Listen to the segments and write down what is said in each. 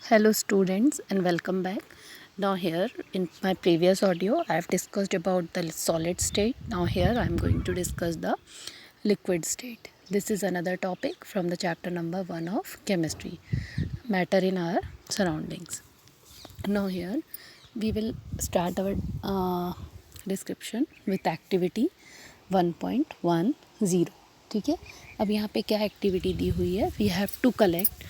Hello students and welcome back. Now here in my previous audio I have discussed about the solid state. Now here I am going to discuss the liquid state. This is another topic from the chapter number 1 of chemistry, matter in our surroundings. Now here we will start our description with activity 1.10. ठीक है, अब यहाँ पे क्या activity दी हुई है, we have to collect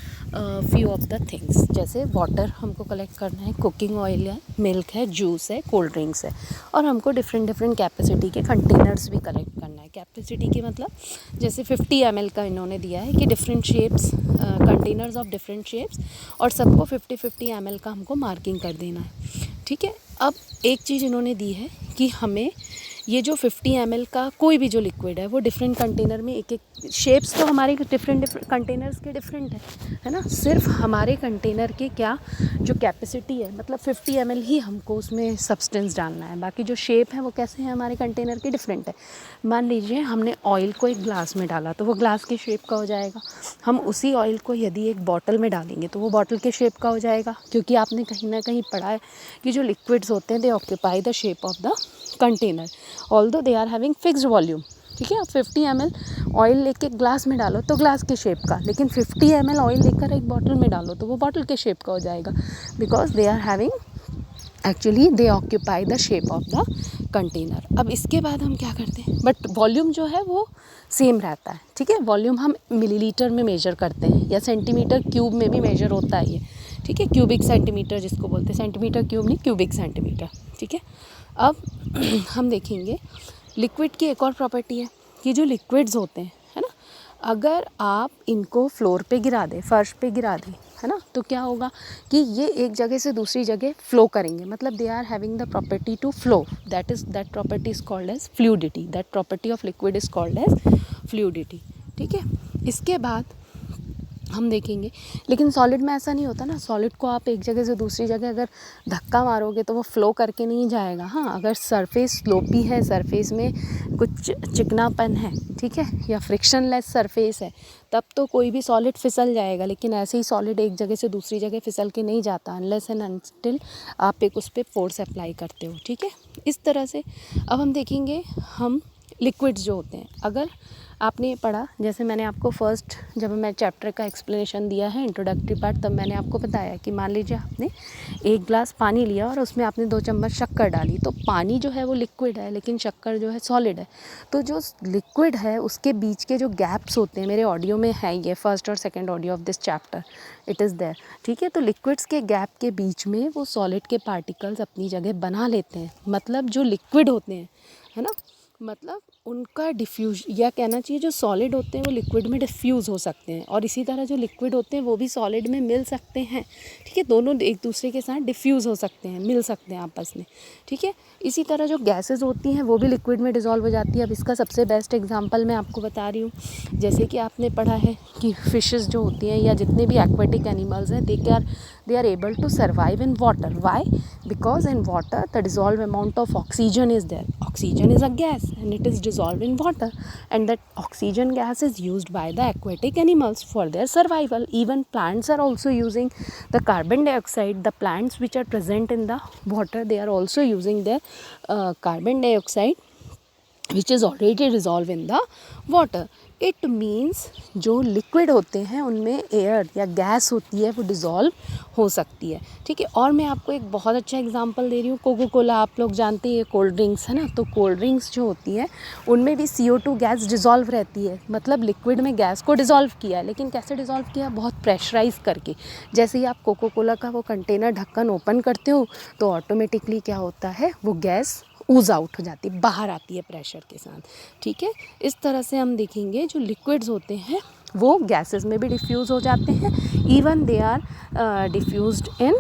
few of the things. जैसे वाटर हमको कलेक्ट करना है, कुकिंग ऑयल है, मिल्क है, जूस है, कोल्ड ड्रिंक्स है, और हमको डिफरेंट कैपेसिटी के कंटेनर्स भी कलेक्ट करना है. कैपेसिटी की मतलब जैसे 50 ml का इन्होंने दिया है कि different shapes, containers of different shapes, और सबको 50 ml का हमको मार्किंग कर देना है. ठीक है, अब एक चीज़ इन्होंने दी है कि हमें ये जो 50 ml का कोई भी जो लिक्विड है वो डिफरेंट कंटेनर में एक शेप्स तो हमारे डिफरेंट कंटेनर्स के डिफरेंट है ना. सिर्फ हमारे कंटेनर के क्या जो कैपेसिटी है, मतलब 50 ml ही हमको उसमें सब्सटेंस डालना है, बाकी जो शेप है वो कैसे हैं हमारे कंटेनर के डिफरेंट है. मान लीजिए हमने ऑयल को एक ग्लास में डाला तो वो ग्लास के शेप का हो जाएगा. हम उसी ऑयल को यदि एक बॉटल में डालेंगे तो वो बॉटल के शेप का हो जाएगा, क्योंकि आपने कहीं ना कहीं पढ़ा है कि जो लिक्विड्स होते हैं they occupy the shape of the container although they are having fixed volume. ठीक है, आप 50 ml ऑयल लेके ग्लास में डालो तो ग्लास के शेप का, लेकिन 50 ml ऑयल लेकर एक बॉटल में डालो तो वो बॉटल के शेप का हो जाएगा, because they are having actually they occupy the shape of the container. अब इसके बाद हम क्या करते हैं, बट वॉल्यूम जो है वो सेम रहता है. ठीक है, वॉल्यूम हम मिलीलीटर में मेजर करते हैं या सेंटीमीटर क्यूब में भी मेजर होता है ये. ठीक है, क्यूबिक सेंटीमीटर जिसको बोलते हैं, सेंटीमीटर क्यूब नहीं, क्यूबिक सेंटीमीटर. ठीक है, अब हम देखेंगे लिक्विड की एक और प्रॉपर्टी है कि जो लिक्विड्स होते हैं, है ना, अगर आप इनको फ्लोर पे गिरा दें, फर्श पे गिरा दें, है ना, तो क्या होगा कि ये एक जगह से दूसरी जगह फ्लो करेंगे. मतलब they are having the property to flow. That property is called as fluidity. That property of liquid is called as fluidity. ठीक है, इसके बाद हम देखेंगे, लेकिन सॉलिड में ऐसा नहीं होता ना. सॉलिड को आप एक जगह से दूसरी जगह अगर धक्का मारोगे तो वो फ्लो करके नहीं जाएगा. हाँ, अगर सरफेस स्लोपी है, सरफेस में कुछ चिकनापन है, ठीक है, या फ्रिक्शनलेस सरफेस है, तब तो कोई भी सॉलिड फिसल जाएगा. लेकिन ऐसे ही सॉलिड एक जगह से दूसरी जगह फिसल के नहीं जाता अनलेस एंड अनटिल आप एक उस पर फोर्स अप्लाई करते हो. ठीक है, इस तरह से अब हम देखेंगे हम लिक्विड्स जो होते हैं. अगर आपने पढ़ा, जैसे मैंने आपको फर्स्ट जब मैं चैप्टर का एक्सप्लेनेशन दिया है, इंट्रोडक्टरी पार्ट, तब मैंने आपको बताया कि मान लीजिए आपने एक ग्लास पानी लिया और उसमें आपने 2 चम्मच शक्कर डाली, तो पानी जो है वो लिक्विड है लेकिन शक्कर जो है सॉलिड है. तो जो लिक्विड है उसके बीच के जो गैप्स होते हैं, मेरे ऑडियो में है ये फर्स्ट और second audio of this chapter, it is there. ठीक है, तो लिक्विड्स के गैप के बीच में वो सॉलिड के पार्टिकल्स अपनी जगह बना लेते हैं. मतलब जो लिक्विड होते हैं, है ना, मतलब उनका डिफ्यूज, या कहना चाहिए जो सॉलिड होते हैं वो लिक्विड में डिफ्यूज़ हो सकते हैं, और इसी तरह जो लिक्विड होते हैं वो भी सॉलिड में मिल सकते हैं. ठीक है, दोनों एक दूसरे के साथ डिफ्यूज़ हो सकते हैं, मिल सकते हैं आपस में. ठीक है, इसी तरह जो गैसेस होती हैं वो भी लिक्विड में डिज़ोल्व हो जाती है. अब इसका सबसे बेस्ट एग्जांपल मैं आपको बता रही हूँ. जैसे कि आपने पढ़ा है कि फिशेस जो होती हैं या जितने भी एक्वेटिक एनिमल्स हैं, they are able to survive in water. Why? Because in water the dissolved amount of oxygen is there. Oxygen is a gas and it is dissolved in water, and that oxygen gas is used by the aquatic animals for their survival. Even plants are also using the carbon dioxide. The plants which are present in the water, they are also using their carbon dioxide which is already dissolved in the water. It means जो liquid होते हैं उनमें air या gas होती है वो dissolve हो सकती है. ठीक है, और मैं आपको एक बहुत अच्छा एग्जांपल दे रही हूँ. कोको कोला आप लोग जानते हैं, कोल्ड ड्रिंक्स है ना, तो कोल्ड ड्रिंक्स जो होती है उनमें भी CO2 गैस डिज़ोल्व रहती है. मतलब लिक्विड में गैस को डिज़ोल्व किया है, लेकिन कैसे डिज़ोल्व किया, बहुत प्रेशराइज़ करके. जैसे ही आप कोको कोला का वो कंटेनर ढक्कन ओपन करते हो तो ऑटोमेटिकली क्या होता है, वो गैस ऊज़ आउट हो जाती है, बाहर आती है प्रेशर के साथ. ठीक है, इस तरह से हम देखेंगे जो लिक्विड्स होते हैं वो गैसेस में भी डिफ्यूज़ हो जाते हैं. Even they are diffused in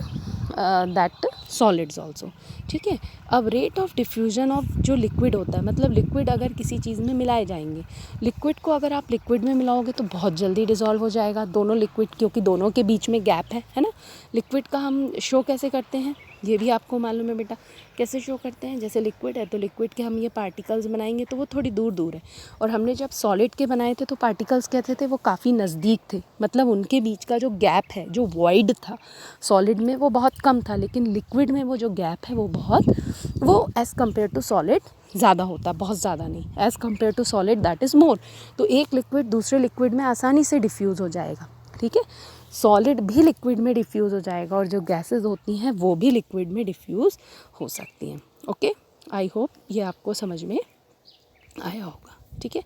that solids also. ठीक है, अब रेट ऑफ डिफ्यूजन ऑफ जो लिक्विड होता है, मतलब लिक्विड अगर किसी चीज़ में मिलाए जाएंगे, लिक्विड को अगर आप लिक्विड में मिलाओगे तो बहुत जल्दी डिज़ोल्व हो जाएगा दोनों लिक्विड, क्योंकि दोनों के बीच में गैप है ना. लिक्विड का हम शो कैसे करते हैं, ये भी आपको मालूम है बेटा। कैसे शो करते हैं, जैसे लिक्विड है तो लिक्विड के हम ये पार्टिकल्स बनाएंगे तो वो थोड़ी दूर दूर है, और हमने जब सॉलिड के बनाए थे तो पार्टिकल्स कहते थे वो काफ़ी नज़दीक थे, मतलब उनके बीच का जो गैप है, जो वॉइड था सॉलिड में वो बहुत कम था, लेकिन लिक्विड में वो जो गैप है वो एज़ कम्पेयर टू सॉलिड ज़्यादा होता है, बहुत ज़्यादा नहीं, as compare to solid that is more. तो एक लिक्विड दूसरे लिक्विड में आसानी से डिफ्यूज़ हो जाएगा, ठीक है। सॉलिड भी लिक्विड में डिफ्यूज़ हो जाएगा, और जो गैसेस होती हैं वो भी लिक्विड में डिफ्यूज़ हो सकती हैं। ओके, आई होप ये आपको समझ में आया होगा, ठीक है।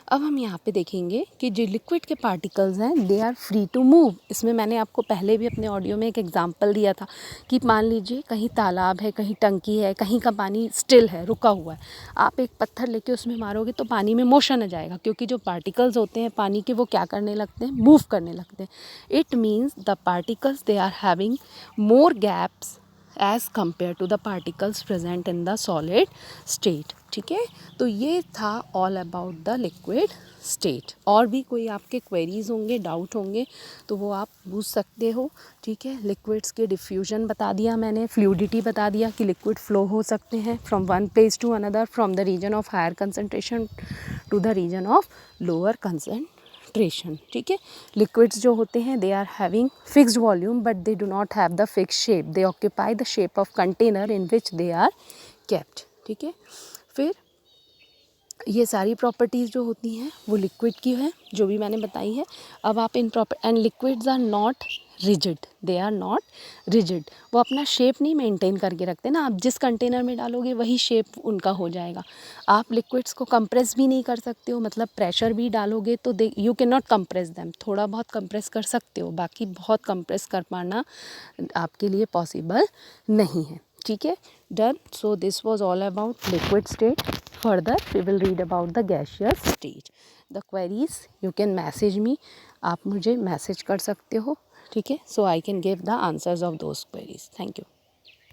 अब हम यहाँ पे देखेंगे कि जो लिक्विड के पार्टिकल्स हैं they are free to move. इसमें मैंने आपको पहले भी अपने ऑडियो में एक एग्जांपल दिया था कि मान लीजिए कहीं तालाब है, कहीं टंकी है, कहीं का पानी स्टिल है, रुका हुआ है, आप एक पत्थर लेके उसमें मारोगे तो पानी में मोशन आ जाएगा, क्योंकि जो पार्टिकल्स होते हैं पानी के वो क्या करने लगते हैं, मूव करने लगते हैं। It means the particles they are having more gaps as compare to the particles present in the solid state, ठीक है। तो ये था all about the liquid state. और भी कोई आपके क्वेरीज होंगे, डाउट होंगे तो वो आप पूछ सकते हो, ठीक है। लिक्विड्स के डिफ्यूजन बता दिया मैंने, फ्लूइडिटी बता दिया कि लिक्विड फ्लो हो सकते हैं from one place to another, from the region of higher concentration to the region of lower concentration, ठीक है। लिक्विड्स जो होते हैं they are having fixed volume but they do not have the fix shape, they occupy the shape of container in which they are kept, ठीक है। फिर ये सारी प्रॉपर्टीज़ जो होती हैं वो लिक्विड की है, जो भी मैंने बताई है। अब आप in and liquids are not rigid, they are not rigid, वो अपना शेप नहीं मेंटेन करके रखते ना, आप जिस कंटेनर में डालोगे वही शेप उनका हो जाएगा। आप लिक्विड्स को कंप्रेस भी नहीं कर सकते हो, मतलब प्रेशर भी डालोगे तो they you can not compress them, थोड़ा बहुत कंप्रेस कर सकते हो, बाकी बहुत कंप्रेस कर पाना आपके लिए पॉसिबल नहीं है, ठीक है। Done. So this was all about liquid state. Further we will read about the gaseous state. The queries you can message me, आप मुझे मैसेज कर सकते हो, ठीक है। So I can give the answers of those queries. Thank you.